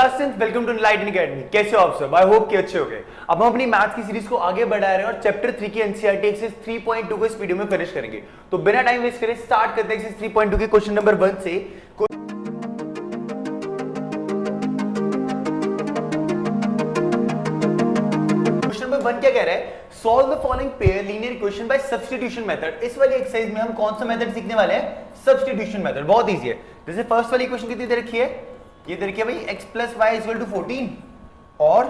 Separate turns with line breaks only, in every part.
नमस्कार students, welcome to Enlighten Academy. कैसे हो आप सब? आई होप कि अच्छे हो गए। अब हम अपनी मैथ्स की सीरीज को आगे बढ़ा रहे हैं और चैप्टर 3 की एनसीईआरटी एक्सरसाइज 3.2 को इस वीडियो में फिनिश करेंगे। तो बिना टाइम वेस्ट करे स्टार्ट करते हैं एक्सरसाइज 3.2 के क्वेश्चन नंबर 1 से। क्वेश्चन नंबर 1 क्या कह रहा है? Solve the following pair linear equation by substitution method. इस वाली एक्सरसाइज में हम कौन सा मेथड सीखने वाले हैं? Substitution method. बहुत इजी है। जैसे फर्स्ट वाली इक्वेशन कितनी दे रखी है? ये दे रखी है भाई x plus y is equal to 14 और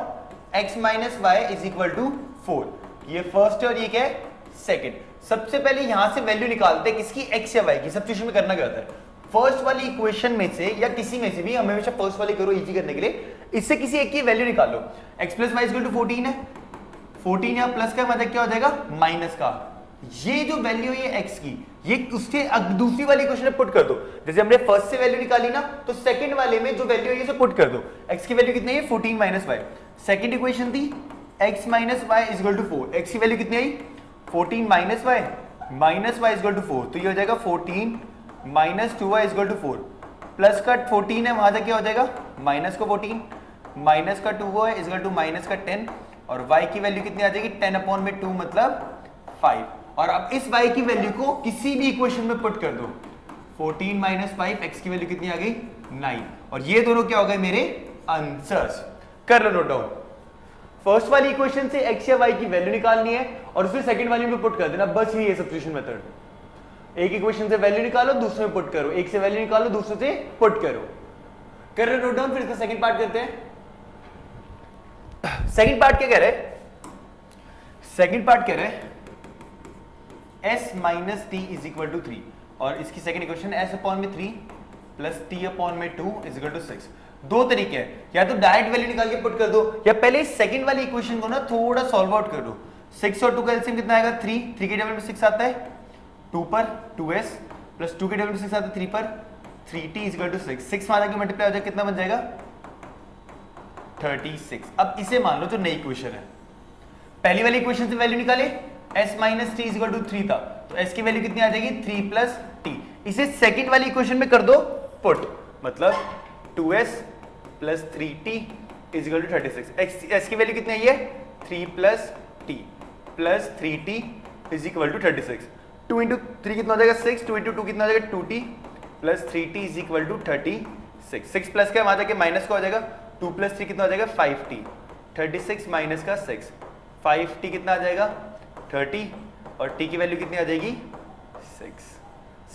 x minus y is equal to 4। ये फर्स्ट है और ये क्या है? सेकंड। सबसे पहले यहां से वैल्यू निकालते हैं किसकी? x या y की। सब्स्टिट्यूशन में करना क्या होता है? फर्स्ट वाली इक्वेशन में से या किसी में से भी, हम हमेशा फर्स्ट वाली करो इजी करने के लिए, इससे किसी एक की वैल्यू निकालो। x plus y is equal to 14 है। 14 या प्लस का मतलब क्या हो जाएगा? माइनस का। ये जो वैल्यू है x की, ये उससे दूसरी वाली इक्वेशन में पुट कर दो। जैसे हमने फर्स्ट से वैल्यू निकाली ना, तो सेकंड वाले में जो वैल्यू है इसे पुट कर दो। x की वैल्यू कितनी है? 14 माइनस वाई। सेकंड इक्वेशन थी x minus y is equal to 4। x की वैल्यू कितनी आई? 14 minus y is equal to 4। तो ये हो जाएगा 14 minus 2y is equal to 4। Plus का 14 है, वहां से क्या हो जाएगा? माइनस का 14 माइनस का 2y is equal to minus का 10 और y की वैल्यू कितनी आ जाएगी? 10 अपॉन में 2 मतलब 5। और अब इस y की वैल्यू को किसी भी इक्वेशन में पुट कर दो। 14 माइनस 5, x की वैल्यू कितनी आ गई? 9। और ये दोनों क्या हो गए? मेरे आंसर्स। कर लो नोट डाउन। फर्स्ट वाली इक्वेशन से x या y की वैल्यू निकालनी है और उससे सेकंड वाली में पुट कर देना। बस यही है सब्स्टिट्यूशन मेथड। एक इक्वेशन से वैल्यू निकालो, दूसरे में पुट करो। एक से वैल्यू निकालो, दूसरे से पुट करो। कर लो नोट डाउन। फिर इसका सेकंड पार्ट करते हैं। सेकंड पार्ट क्या कह रहे हैं? सेकंड पार्ट कह रहे हैं s minus t is equal to 3 और इसकी सेकंड इक्वेशन s अपॉन में 3 प्लस टी अपॉन में 2 इज इक्वल टू 6। दो तरीके हैं, या तो डायरेक्ट वैल्यू निकाल के पुट कर दो, या पहले सेकंड वाली इक्वेशन को ना थोड़ा सॉल्व आउट कर दो। 6 और 2 का एलसीएम कितना आएगा? 3 के टेबल में 6 आता है 2 पर 2s प्लस 2 के टेबल में 6 आता है 3 पर 3t इज इक्वल टू 6। 6 माना कि मल्टीप्लाई हो जाए कितना बन जाएगा? 36। अब इसे मान लो जो नई इक्वेशन है। पहली वाली इक्वेशन से वैल्यू निकाले, s minus t is equal to 3 था, तो s की वैल्यू कितनी आ जाएगी? 3 प्लस टी। इसे सेकंड वाली इक्वेशन में कर दो पुट, मतलब 2s plus 3t is equal to 36। s की वैल्यू कितनी आई है? 3 plus t plus 3t is equal to 36। 2 into 3 कितना हो जाएगा? 6। 2 इंटू 2 कितना हो जाएगा? 2t plus 3t is equal to 36। 6 plus का वहां जाके माइनस का हो जाएगा। 2 प्लस 3 कितना हो जाएगा? 5t। 36 माइनस का 6, 5t कितना आ जाएगा? 30 और t की वैल्यू कितनी आ जाएगी? 6।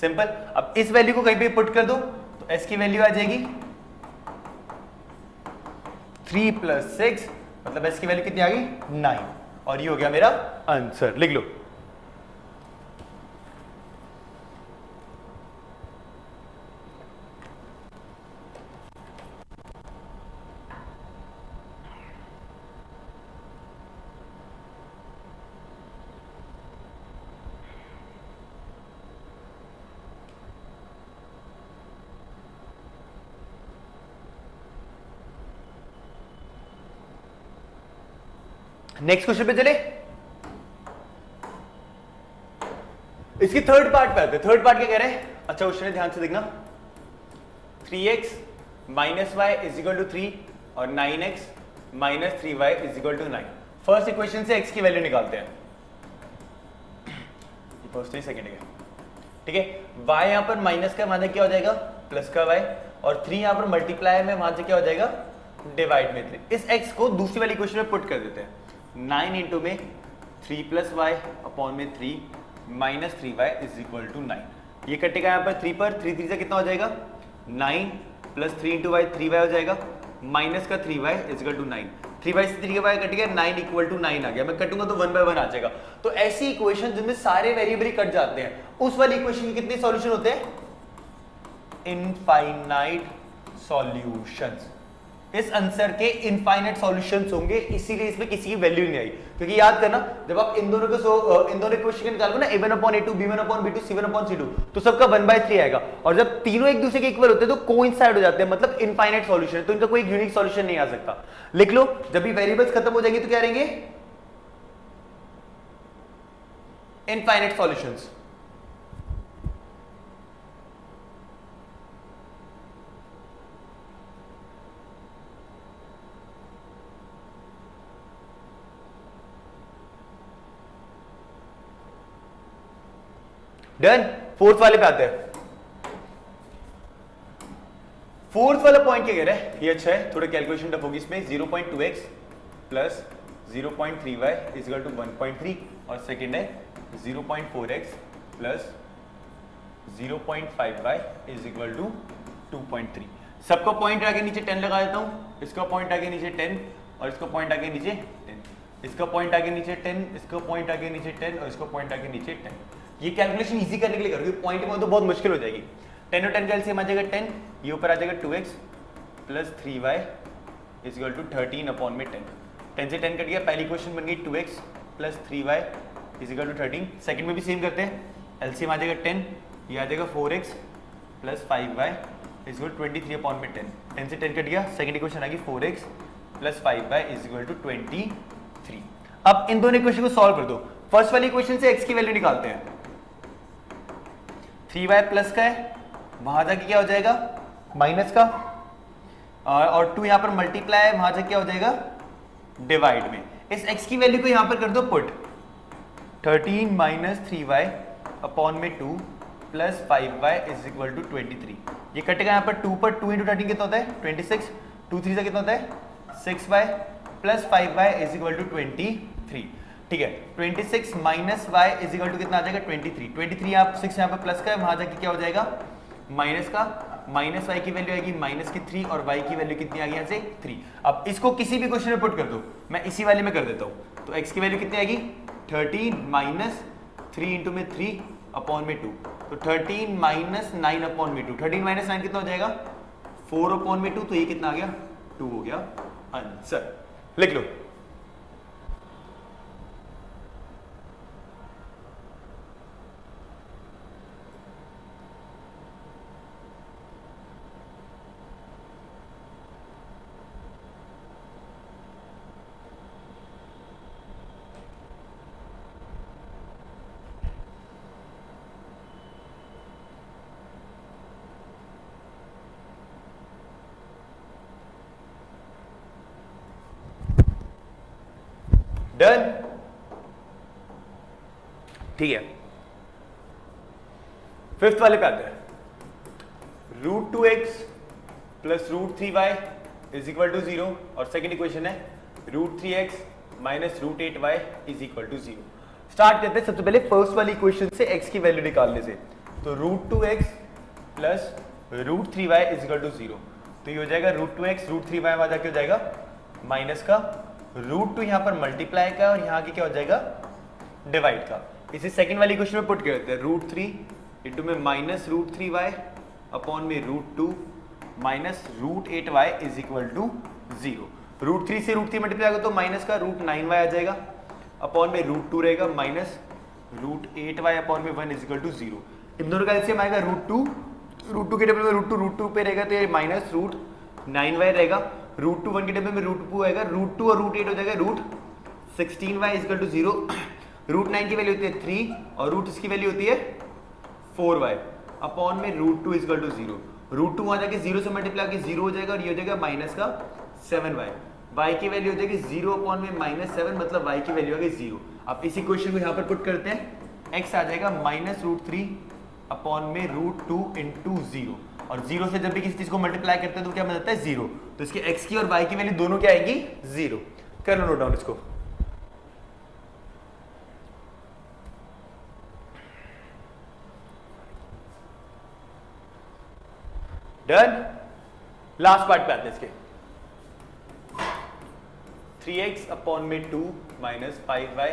सिंपल। अब इस वैल्यू को कहीं पे पुट कर दो तो s की वैल्यू आ जाएगी 3 प्लस 6, मतलब s की वैल्यू कितनी आ गई? 9। और ये हो गया मेरा आंसर। लिख लो। नेक्स्ट क्वेश्चन पे चले। इसकी थर्ड पार्ट पे आते हैं। थर्ड पार्ट क्या कह रहे हैं? अच्छा क्वेश्चन है, ध्यान से देखना। 3x minus y is equal to 3 और 9x minus 3y is equal to 9। First equation से x की वैल्यू निकालते हैं। फर्स्ट है, सेकंड है, ठीक है। y यहां पर माइनस का माना क्या हो जाएगा? प्लस का y, और 3 यहां पर मल्टीप्लाई में, वहां से क्या हो जाएगा? डिवाइड में 3। इस x को दूसरी वाली इक्वेशन में पुट कर देते हैं। 9 इंटू में 3 प्लस वाई अपॉन में 3 minus 3y is equal to 9। ये कटेगा यहाँ पर 3 पर, 3 3 से कितना हो जाएगा? 9 प्लस 3 इंटू वाई 3y हो जाएगा, माइनस का 3y is equal to 9। 3y से 3y कट गया, 9 इक्वल टू 9 आ गया। मैं कटूंगा तो 1 बाय 1 आ जाएगा। तो ऐसी इक्वेशन जिनमें सारे वेरिएबल ही कट जाते हैं, उस वाली इक्वेशन के कितने सॉल्यूशन होते हैं? Infinite solutions. इस आंसर के इनफाइनाइट सॉल्यूशंस होंगे, इसीलिए इसमें किसी की वैल्यू नहीं आई। क्योंकि याद करना, जब आप इन दोनों इक्वेशन निकालोगे ना, a1 upon a2, b1 upon b2, c1 upon c2, तो सबका 1/3 आएगा। और जब तीनों एक दूसरे के इक्वल होते हैं तो कोइंसाइड हो जाते हैं, मतलब इनफाइनाइट सॉल्यूशन है, तो इनका कोई यूनिक सॉल्यूशन नहीं आ सकता। लिख लो, जब भी वेरिएबल्स खत्म हो जाएंगे तो क्या रहेंगे? Infinite solutions. डन। फोर्थ वाले पे आते हैं। फोर्थ वाला पॉइंट क्या कह रहा है, ये अच्छा है, थोड़ा कैलकुलेशन टफ होगी इसमें। 0.2x plus 0.3y equal to 1.3 और सेकेंड है 0.4x plus 0.5y is equal to 2.3। सबका पॉइंट आगे नीचे 10 लगा देता हूं, इसका पॉइंट आगे नीचे 10 और इसका पॉइंट आगे नीचे 10, इसका पॉइंट आगे नीचे 10, इसका पॉइंट आगे नीचे 10 और इसका पॉइंट आगे नीचे 10। ये कैलकुलेशन इजी करने के लिए करोगे, पॉइंट में तो बहुत मुश्किल हो जाएगी। 10 और 10 का एलसीएम आ जाएगा 10, ये ऊपर आ जाएगा 2x plus 3y is equal to 13 upon में 10। 10 से 10 कट गया, पहली क्वेश्चन बन गई 2x plus 3y is equal to 13। Second में भी सेम करते हैं, एलसीएम आ जाएगा 10, ये आ जाएगा 4x plus 5y is equal to 23 upon में 10। 10 से 10 कट गया, सेकंड इक्वेशन आ गई 4x plus 5y is equal to 23। अब इन दोनों इक्वेशन को सॉल्व कर दो। फर्स्ट वाली इक्वेशन से x की वैल्यू निकालते हैं। 3y प्लस का है, वहां जाके क्या हो जाएगा माइनस का, और 2 यहां पर मल्टीप्लाई है, वहां जाके क्या हो जाएगा डिवाइड में। इस x की वैल्यू को यहां पर कर दो पुट, 13 माइनस 3y अपॉन में 2 plus 5y is equal to 23। ये कटेगा यहाँ पर 2 पर, 2 इंटू 13 कितना होता है 26, 2 3 से कितना होता है 6y plus 5y is equal to 23। ठीक है, 26 minus y is equal to कितना आ जाएगा 23। 23 आप 6 यहाँ पर प्लस का है, वहां जाके क्या हो जाएगा माइनस का, माइनस y की वैल्यू आएगी माइनस की 3 और y की वैल्यू कितनी आ गई यहाँ से 3। अब इसको किसी भी क्वेश्चन में पुट कर दो, मैं इसी वाले में कर देता हूँ। तो x की वैल्यू कितनी आएगी 13 माइनस 3 इंटू में 3 अपॉन में 2, तो 13 माइनस 9 अपॉन में 2, 13 माइनस 9 कितना हो जाएगा 4 अपॉन में 2, तो ये कितना आ गया 2 हो गया आंसर। लिख लो। डन, ठीक है। फिफ्थ वाले पे आते हैं। Root 2x plus root 3y is equal to 0 और सेकेंड इक्वेशन है root 3x minus root 8y is equal to 0। Start करते हैं सबसे पहले फर्स्ट वाली इक्वेशन से x की वैल्यू निकालने से। तो root 2x plus root 3y is equal to 0, तो ये हो जाएगा रूट 2x रूट 3y वहां जाके हो जाएगा माइनस का, रूट 2 यहां पर मल्टीप्लाई का और यहां की क्या हो जाएगा डिवाइड का। इसे सेकंड वाली क्वेश्चन में पुट करते हैं, रूट 3 इंटू में माइनस रूट 3y अपॉन में root 2 minus root 8y is equal to 0। Root 3 से रूट 3 मल्टीप्लाई करो तो माइनस का रूट 9y आ जाएगा, अपॉन में रूट 2 रहेगा माइनस रूट 8y अपॉन में 1 इज इक्वल टू 0। इन दोनों का एलसीएम आएगा रूट 2 के टेबल में रूट 2 पे रहेगा तो ये माइनस रूट 9y रहेगा, रूट 2 1 के टेबल में रूट 2 आएगा, रूट 2 और रूट 8 हो जाएगा root 16y is equal to 0। Root 9 की वैल्यू होती है 3 और रूट इसकी वैल्यू होती है 4y अपॉन में root 2 is equal to 0। Root 2 वहां जाके 0 से मल्टीप्लाई करके 0 हो जाएगा और ये हो जाएगा माइनस का 7y, y की वैल्यू हो जाएगी 0 अपॉन में माइनस 7, मतलब y की वैल्यू आ गई 0। अब इस इक्वेशन को यहाँ पर पुट करते हैं, x आ जाएगा माइनस रूट 3 अपॉन में रूट 2 इंटू 0, और 0 से जब भी किसी चीज को मल्टीप्लाई करते हैं तो क्या बन जाता है 0, तो इसके x की और y की वैल्यू दोनों क्या आएगी 0। कर लो नोट डाउन इसको। डन, लास्ट पार्ट पे आते हैं इसके। 3x अपॉन में 2 माइनस 5y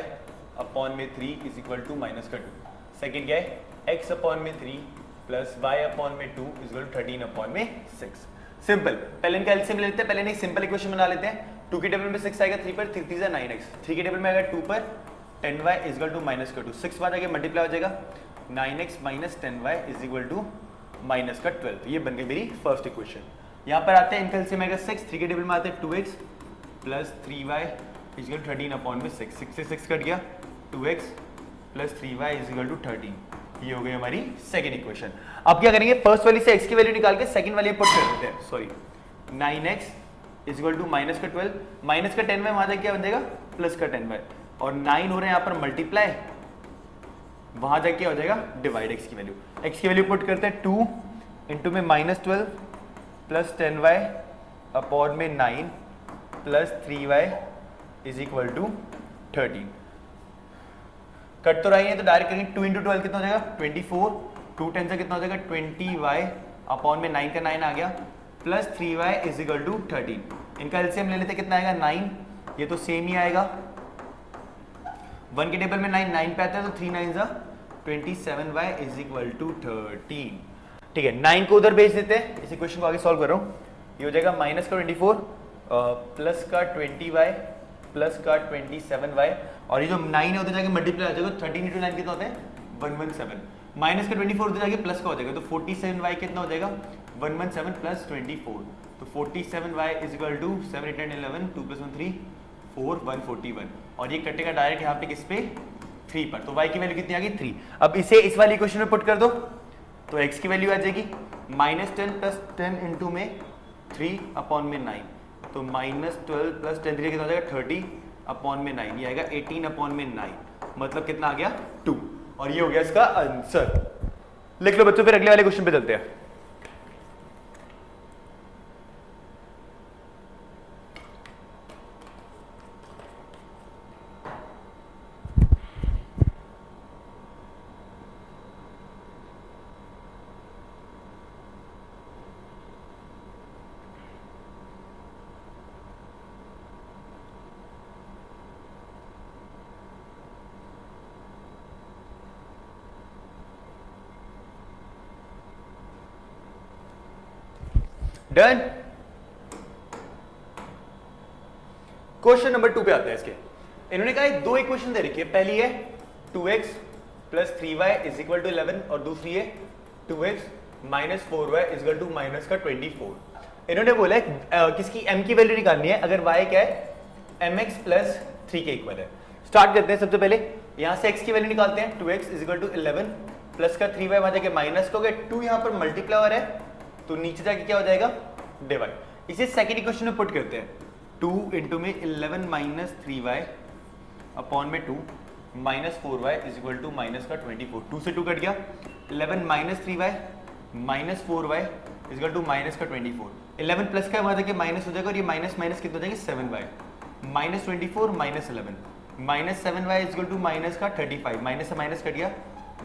अपॉन में 3 इज इक्वल टू माइनस का 2। सेकेंड क्या है x अपॉन में 3 प्लस y अपॉन में 2 इज इक्वल टू 13 अपॉन में 6। सिंपल, पहले इनका एलसीएम ले लेते हैं, पहले एक सिंपल इक्वेशन बना लेते हैं। 2 के टेबल में 6 आएगा, 3 पर 3 3 9x, 3 के टेबल में आएगा 2 पर 10y is equal to minus का 2, 6 बाद आगे मल्टीप्लाई हो जाएगा 9x minus 10y is equal to minus का 12। ये बन गई मेरी फर्स्ट इक्वेशन। यहाँ पर आते हैं इनका एलसीएम आएगा 6, 3 के टेबल में आते हैं 2x plus 3y is equal to 13 upon में 6, 6 से 6 कट गया, 2x plus 3y is equal to 13। ये हो गई हमारी सेकंड इक्वेशन। अब क्या करेंगे, फर्स्ट वाली से x की वैल्यू निकाल के सेकंड वाली पुट कर देते हैं। Sorry, 9x is equal to minus का 12, माइनस का 10y वहां जाके क्या बन जाएगा प्लस का 10y, और 9 हो रहे हैं यहाँ पर मल्टीप्लाई, वहां जाके क्या हो जाएगा, डिवाइड एक्स की वैल्यू। एक्स की वैल्यू पुट करते हैं 2 इंटू में -12 प्लस 10y अपॉन में 9 plus 3y is equal to 13। Cut तो रही है तो डायरेक्ट करेंगे, 2 इंटू 12 कितना हो जाएगा 24, 2 10 से कितना हो जाएगा 20y अपॉन में 9 का 9 आ गया plus 3y is equal to 13। इनका एलसीएम ले लेते कितना आएगा 9, ये तो सेम ही आएगा, 1 के टेबल में 9 9 पे आता है तो 3 9 27y इज इक्वल टू 13। ठीक है, 9 को उधर भेज देते हैं, इस इक्वेशन को आगे सॉल्व कर रहा हूँ। ये हो जाएगा माइनस का 24 प्लस का 20y प्लस का 27y और ये जो 9 है उधर जाके मल्टीप्लाई हो जाएगा, 13 इंटू 9 कितना होता है 117, माइनस का 24 उधर जाके प्लस का हो जाएगा तो 47y कितना हो जाएगा 117 प्लस 24, तो 47y इज इक्वल टू 7 8 9 11 2 + 1 3 4 141 और ये कटेगा डायरेक्ट यहाँ पे किस पे 3 पर, तो y की वैल्यू कितनी आ गई 3। अब इसे इस वाली इक्वेशन में पुट कर दो तो x की वैल्यू आ जाएगी -10 प्लस 10 इंटू में 3 अपॉन में 9, तो -12 प्लस 10 कितना हो जाएगा 30 अपॉन में 9, ये आएगा 18 अपॉन में 9, मतलब कितना आ गया 2, और ये हो गया इसका आंसर। लिख लो बच्चों, फिर अगले वाले क्वेश्चन पे चलते हैं। डन। क्वेश्चन नंबर 2 पे आते हैं इसके। इन्होंने कहा दो इक्वेशन दे रखी है, पहली है 2x plus 3y is equal to 11 और दूसरी है 2x minus 4y is equal to minus का 24। इन्होंने बोला है किसकी m की वैल्यू निकालनी है अगर y क्या है mx प्लस 3 के इक्वल है। स्टार्ट करते हैं, सबसे पहले यहां से x की वैल्यू निकालते हैं, 2x is equal to 11 plus का 3y वहां जाके माइनस का हो गया, 2 यहां पर मल्टीप्लाई हो रहा है तो नीचे जाके क्या हो जाएगा डिवाइड। इसे सेकंड इक्वेशन में पुट करते हैं, 2 इंटू में 11 माइनस 3y अपॉन में 2 minus 4y is equal to minus का 24, 2 से 2 कट गया, 11 minus 3y minus 4y is equal to minus का 24, 11 प्लस का वहां जाके माइनस हो जाएगा और ये माइनस माइनस कितना हो जाएगा 7y minus 24 minus 11 minus 7y is equal to minus का 35, माइनस से माइनस कट गया,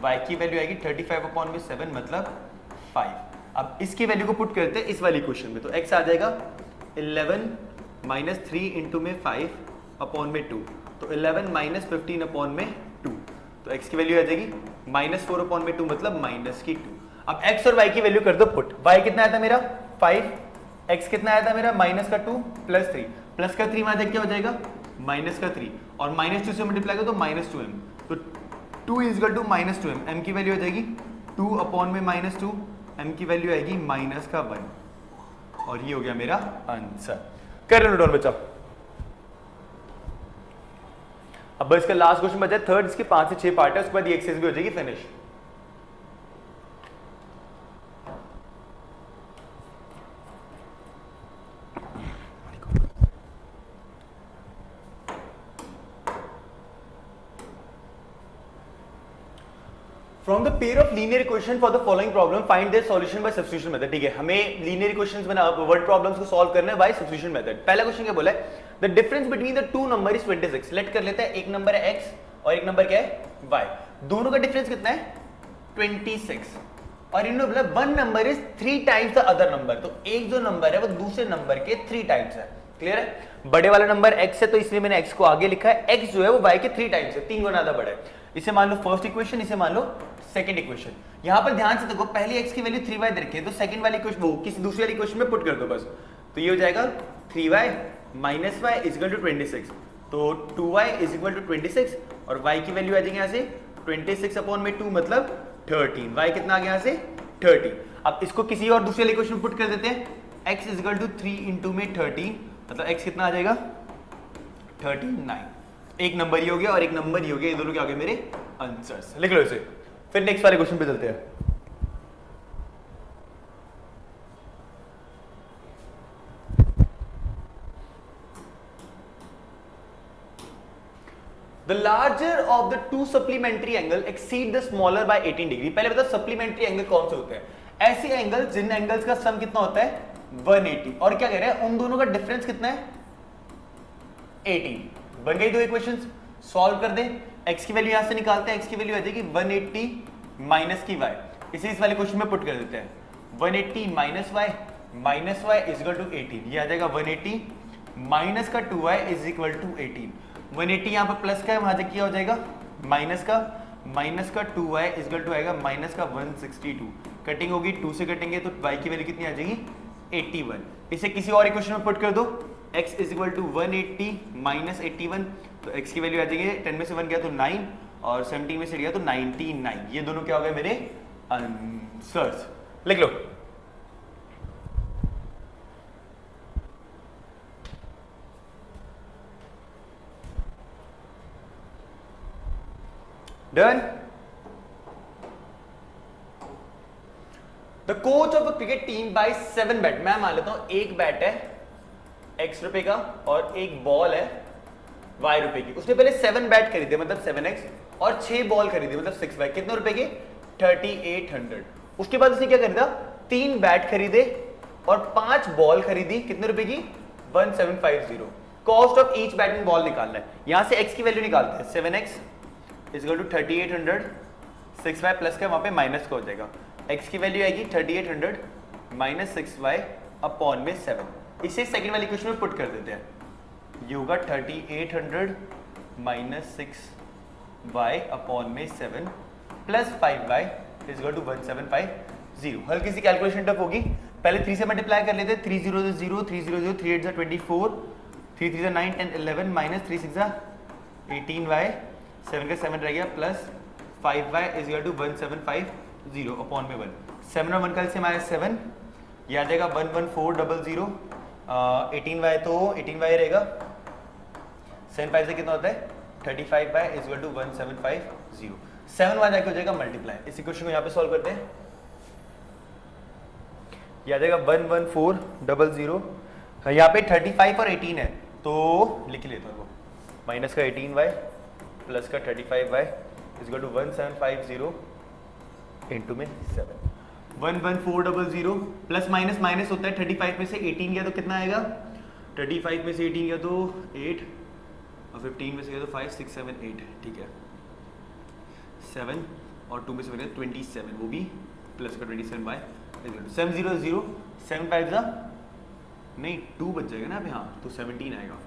y की वैल्यू आएगी 35 अपॉन में 7 मतलब 5। अब इसकी वैल्यू को पुट करते हैं इस वाली इक्वेशन में, तो x आ जाएगा 11 माइनस 3 इंटू में 5 अपॉन में 2, तो 11 माइनस 15 अपॉन में 2, तो x की वैल्यू आ जाएगी माइनस 4 अपॉन में 2 मतलब माइनस की 2। अब x और y की वैल्यू कर दो पुट, y कितना आया था मेरा 5, x कितना आया था मेरा माइनस का 2 प्लस 3, प्लस का 3 वहां तक क्या हो जाएगा माइनस का 3 और माइनस 2 से मल्टीप्लाई करो तो माइनस 2m, तो 2 is equal to minus 2m, m की वैल्यू आ जाएगी 2 अपॉन में माइनस 2, m की वैल्यू आएगी माइनस का 1 और ये हो गया मेरा आंसर। कर लो बच्चा। अब इसका लास्ट क्वेश्चन बचा है थर्ड, इसके 5 से 6 पार्ट है, उसके बाद ये एक्सरसाइज भी हो जाएगी finish. From the pair of linear equation for the following problem, find their solution by substitution method। ठीक है, हमें linear equations बना वर्ड प्रॉब्लम्स को सॉल्व करना है by substitution method। पहला क्वेश्चन क्या बोला है, the difference between the two number is 26। Late कर लेते हैं, एक नंबर है x और एक नंबर क्या है y, दोनों का डिफरेंस कितना है 26 और इन्होंने बोला one number is 3 times the other number, तो एक जो नंबर है वो दूसरे नंबर के 3 टाइम्स है। क्लियर है, बड़े वाला नंबर x है तो इसलिए मैंने x को आगे लिखा है, x जो है वो y के 3 टाइम्स है, 3 गुना ज्यादा बड़ा है। इसे मान लो फर्स्ट इक्वेशन, इसे मान लो सेकंड इक्वेशन। यहां पर ध्यान से देखो, पहले x की वैल्यू 3y दे रखी है तो सेकंड वाली इक्वेशन वो किसी दूसरी वाली इक्वेशन में पुट कर दो बस, तो ये हो जाएगा 3y minus y is equal to 26, तो 2y इज इक्वल टू 26 और y की वैल्यू आ जाएगी यहां से 26 अपॉन में 2 मतलब 13, y कितना आ गया यहां से 30। अब इसको किसी और दूसरे वाली इक्वेशन में पुट कर देते हैं, x is equal to 3 into में 13 मतलब x कितना आ जाएगा 39, एक नंबर ही हो गया और एक नंबर ही हो गया, ये दोनों क्या हो गए मेरे आंसर्स। लिख लो इसे, फिर नेक्स्ट वाले क्वेश्चन पे चलते हैं। The larger of the two supplementary angle exceed the smaller by 18 degree. पहले बता सप्लीमेंट्री एंगल कौन से होते हैं? ऐसे एंगल जिन एंगल्स का सम कितना होता है 180, और क्या कह रहे हैं उन दोनों का डिफरेंस कितना है 18। बन गई दो इक्वेशंस, सॉल्व कर दें। x की वैल्यू यहां से निकालते हैं, x की वैल्यू आ जाएगी 180 माइनस की y, इसे इस वाले क्वेश्चन में पुट कर देते हैं 180 minus y is equal to 18। ये आ जाएगा 180 माइनस का 2y इज इक्वल टू 18। 180 यहाँ पर प्लस का है, वहां से क्या हो जाएगा माइनस का 2y इज इक्वल टू आएगा माइनस का 162। कटिंग होगी 2 से कटेंगे तो y की वैल्यू कितनी आ जाएगी 81। इसे किसी और इक्वेशन में पुट कर दो, x is equal to 180 minus 81, तो x की वैल्यू आ जाएगी 10 में से 1 गया तो 9 और 17 में से गया तो 99। ये दोनों क्या हो गए मेरे आंसर्स, लिख लो। Done. The coach of a cricket team by 7 bat, मैं मान लेता हूं एक बैट है x रुपए का और एक बॉल है y रुपए की। उसने पहले 7 बैट खरीदे मतलब 7x और 6 बॉल खरीदे मतलब 6y, कितने रुपए के 3800। उसके बाद उसने क्या खरीदा 3 बैट खरीदे और 5 बॉल खरीदी, कितने रुपए की 1750। Cost of each bat and ball निकालना है। यहां से x की वैल्यू निकालते हैं 7x is equal to 3800, 6y plus का वहां पे माइनस का हो जाएगा, x की वैल्यू आएगी 3800 माइनस 6y अपॉन में 7। इसे सेकंड वाली क्वेश्चन में पुट कर देते हैं, ये होगा 3800 माइनस 6y अपॉन में 7 plus 5y is equal to 1750। हल्की सी कैलकुलेशन टफ होगी, पहले 3 से मल्टीप्लाई कर लेते हैं, 3 0 0 3 0 0 3 8 24 3 3 9 10 11 माइनस 3 6 18y 7 का 7 रह गया plus 5y is equal to 1750 upon में 1। 7 और 1 का से हमारे 7, ये आ जाएगा 11400। 18y तो 18y रहेगा, 7 5 से कितना होता है 35y इज इक्वल टू 1750। 7 वहां जाके हो जाएगा मल्टीप्लाई। इस इक्वेशन को यहाँ पे सॉल्व करते हैं, ये आ जाएगा 11400। यहाँ पे 35 और 18 है तो लिख लेता हूँ, माइनस का 18y प्लस का 35y is equal to 1750 into में 7। 11400 प्लस माइनस माइनस होता है, 35 में से 18 गया तो कितना आएगा 35 में से 18 गया तो 8 और 15 में से गया तो 5 6 7 8, ठीक है 7 और 2 में से बन गया 27, वो भी प्लस का 27y 700 7 5 जा नहीं 2 बच जाएगा ना अभी, हाँ तो 17 आएगा,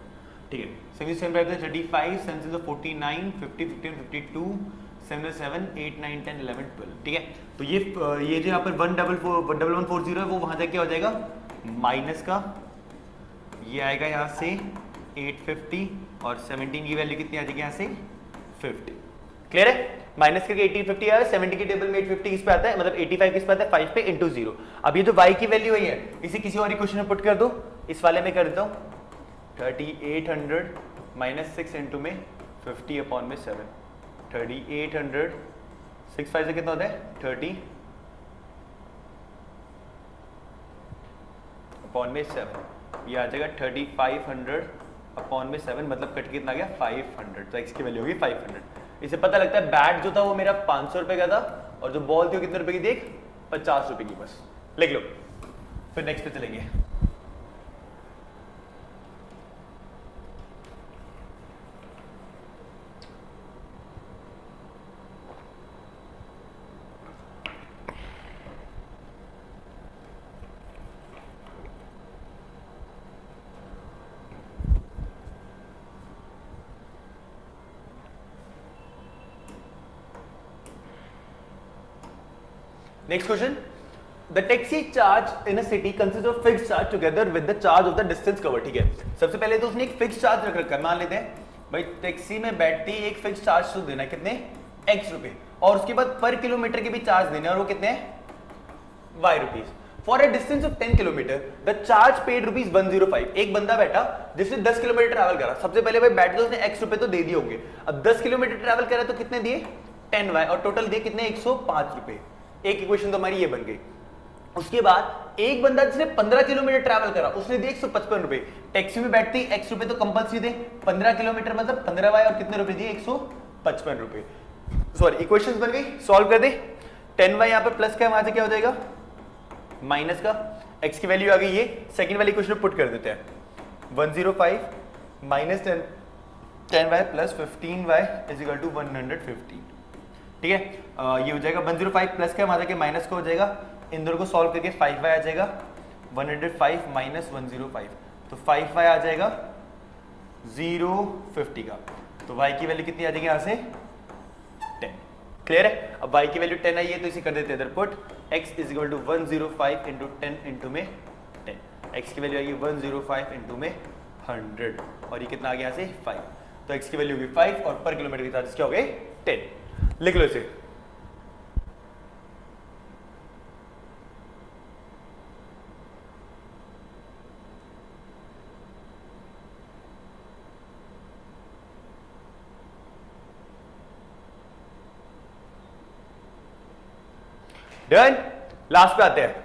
ठीक है 7 7 5 35 7 से 49 50 15 52 7 7 8 9 10 11 12, ठीक है। तो ये जो यहाँ पर 11140 है वो वहां जाके हो जाएगा माइनस का, ये आएगा यहाँ से 850 और 17 की वैल्यू कितनी आ जाएगी यहाँ से 50। क्लियर है, माइनस करके 1850 आया, 70 की टेबल में 850 किस पे आता है, मतलब 85 किस पे आता है 5 पे इंटू 0। अब ये जो y की वैल्यू है इसे किसी और इक्वेशन में पुट कर दो, इस वाले में कर देता हूँ 3800 माइनस 6 इंटू में 50 अपॉन में 7। 3800 6 5 से कितना होता है 30 अपॉन में 7, ये आ जाएगा 3500 अपॉन में 7, मतलब कट कितना आ गया 500, तो x की वैल्यू होगी 500। इसे पता लगता है बैट जो था वो मेरा 500 रुपए का था और जो बॉल थी वो कितने रुपए की देख 50 रुपए की, बस लिख लो। फिर नेक्स्ट पे चलेंगे। Next question. The taxi charge in a city consists of fixed charge together with the charge of the distance covered, ठीक है। सबसे पहले तो उसने एक फिक्स चार्ज रख रखा है, मान लेते हैं भाई टैक्सी में बैठते ही एक फिक्स चार्ज तो देना है, कितने x रुपए, और उसके बाद पर किलोमीटर के भी चार्ज देने, और वो कितने y rupees. For a distance of 10 kilometre the charge paid rupees 105। एक बंदा बैठा जिसने 10 किलोमीटर ट्रैवल करा, सबसे पहले भाई बैठ के उसने x रुपए तो दे दिए होंगे, अब 10 किलोमीटर ट्रैवल करा तो कितने दिए 10y, और टोटल दिए कितने 105 रुपए। एक इक्वेशन तो हमारी ये बन गई। उसके बाद एक बंदा जिसने 15 किलोमीटर ट्रैवल करा उसने दिए 155 रुपए, टैक्सी में बैठती x रुपए तो कंपल्सरी दे, 15 किलोमीटर मतलब 15 और कितने रुपए दिए 155 रुपए। सॉरी इक्वेशंस बन गई, सॉल्व कर दे। 10y यहाँ पे प्लस का वहां से क्या हो जाएगा माइनस का, x की वैल्यू आ गई, ये सेकंड वाली इक्वेशन में पुट कर देते हैं 105 minus 10y plus 15y is equal to 150। ठीक है, ये हो जाएगा 105 प्लस का वहां जाके माइनस का हो जाएगा, इन दोनों को सॉल्व करके 5y आ जाएगा 105 माइनस 105, तो 5y आ जाएगा 050 का, तो y की वैल्यू कितनी आ जाएगी यहाँ से 10। क्लियर है, अब y की वैल्यू 10 आई है तो इसे कर देते हैं इधर put, x is equal to 105 into 10 into में 10, x की वैल्यू आएगी 105 इंटू में 100 और ये कितना आ गया यहाँ से 5, तो x की वैल्यू होगी 5 और पर किलोमीटर के चार्जेस क्या हो गए 10। लिख लो इसे। डन, लास्ट पे आते हैं।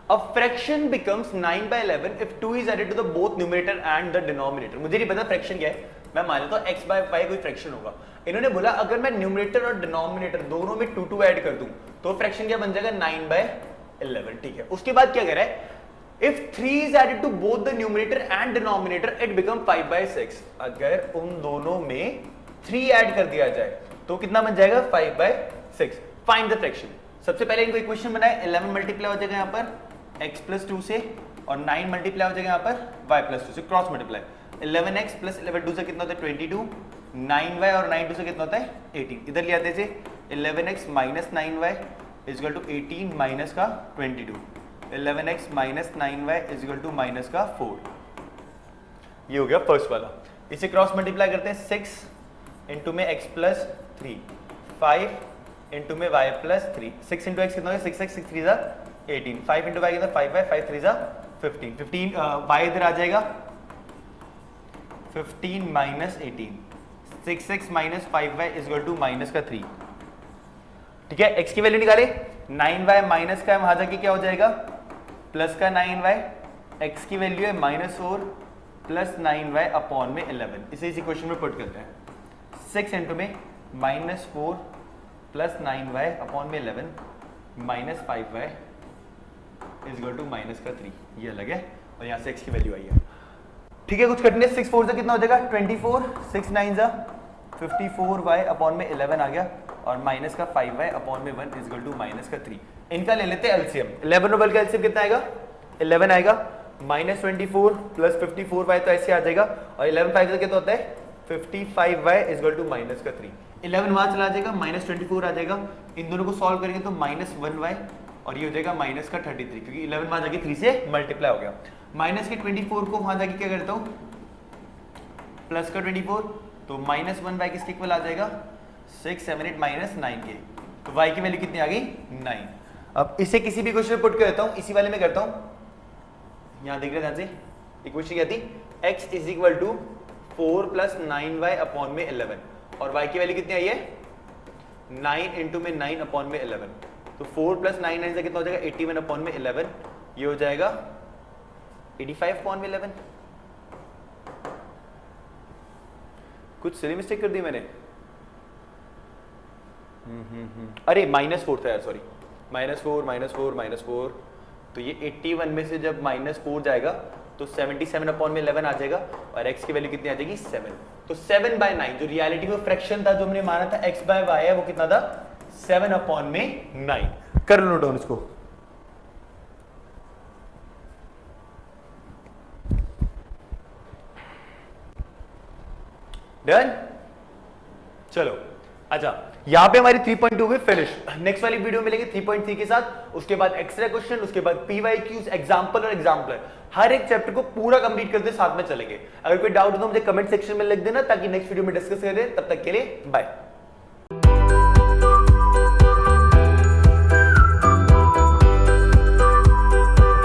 A fraction becomes 9 by 11 if 2 is added to the both numerator and the denominator। मुझे नहीं पता फ्रैक्शन क्या है, मैं मान लेता हूं x by 5 कोई फ्रैक्शन होगा। इन्होंने बोला अगर मैं न्यूमरेटर और डिनोमिनेटर दोनों में 2 2 ऐड कर दूं तो फ्रैक्शन क्या बन जाएगा 9 by 11। ठीक है, उसके बाद क्या कह रहा है if 3 is added to both the numerator and denominator it become 5 by 6। अगर उन दोनों में 3 ऐड कर दिया जाए तो कितना बन जाएगा 5 by 6। Find the fraction. सबसे पहले इनको इक्वेशन बनाए, 11 मल्टीप्लाई हो जाएगा यहाँ पर x प्लस 2 से और 9 मल्टीप्लाई हो जाएगा यहाँ पर y प्लस 2 से, क्रॉस मल्टीप्लाई 11x प्लस 11 2 से कितना होता है 22, 9y और 9 2 से कितना होता है 18। इधर ले आते थे 11x minus 9y is equal to 18 minus का 22, 11x minus 9y is equal to minus का 4। ये हो गया फर्स्ट वाला। इसे क्रॉस मल्टीप्लाई करते हैं 6 इंटू में x प्लस 3, 5 इंटू में y प्लस 3, 6 इंटू x कितना हो गया 6x 6 3 जा 18, 5 इंटू y कितना 5y 5 3 जा 15, 15 y इधर आ जाएगा 15 minus 18, 6x minus 5y is equal to minus का 3। ठीक है, x की वैल्यू निकाले 9y माइनस का वहां जाके क्या हो जाएगा प्लस का 9y, x की वैल्यू है -4 प्लस 9y अपॉन में 11। इसे इस इक्वेशन में पुट करते हैं 6 इंटू में -4 प्लस 9y अपॉन में 11 minus 5y is equal to minus का 3। ये अलग है और यहाँ से x की वैल्यू आई है। ठीक है, कुछ कटने 6 4 से कितना हो जाएगा 24, 6 9 जा 54y अपॉन में 11 आ गया और माइनस का 5y अपॉन में 1 इज इक्वल टू माइनस का 3। इनका ले लेते हैं एलसीएम। 11 और 12 का एलसीएम कितना आएगा 11 आएगा, -24 प्लस 54y तो ऐसे आ जाएगा और 11 5 से कितना होता है 55y is equal to minus का 3। 11 वहां चला जाएगा -24 आ जाएगा, इन दोनों को सॉल्व करेंगे तो -1y और ये हो जाएगा माइनस का 33 क्योंकि 11 वहां जाके 3 से मल्टीप्लाई हो गया। माइनस के 24 को वहां जाके क्या करता हूं प्लस का 24, तो -1y किसके इक्वल आ जाएगा 6 7 8 -9 के, तो y की वैल्यू कितनी आ गई 9। अब इसे किसी भी क्वेश्चन में पुट कर देता हूं, इसी वाले में करता हूं। यहां देख रहे ध्यान से, इक्वेशन क्या थी x is equal to 4 plus 9y upon में 11 और y की वैल्यू कितनी आई है 9 इंटू में 9 अपॉन में 11, तो 4 प्लस 9 9 से कितना हो जाएगा 81 अपॉन में 11, ये हो जाएगा 85 अपॉन में 11। कुछ सिली मिस्टेक कर दी मैंने, अरे -4 था यार, सॉरी -4 तो ये 81 में से जब -4 जाएगा तो 77 अपॉन में 11 आ जाएगा और x की वैल्यू कितनी आ जाएगी 7, तो 7 बाय 9 जो रियलिटी में फ्रैक्शन था जो हमने माना था x बाय y है वो कितना था 7 अपॉन में 9। कर लो डाउन इसको। डन, चलो अच्छा यहां पे हमारी 3.2 भी फिनिश। नेक्स्ट वाली वीडियो मिलेगी 3.3 के साथ, उसके बाद एक्स्ट्रा क्वेश्चन, उसके बाद पीवाईक्यूज, एग्जांपल और एग्जाम्पलर, हर एक चैप्टर को पूरा कंप्लीट करते साथ में चलेंगे। अगर कोई डाउट हो तो मुझे कमेंट सेक्शन में लिख देना ताकि नेक्स्ट वीडियो में डिस्कस करें। तब तक के लिए बाय।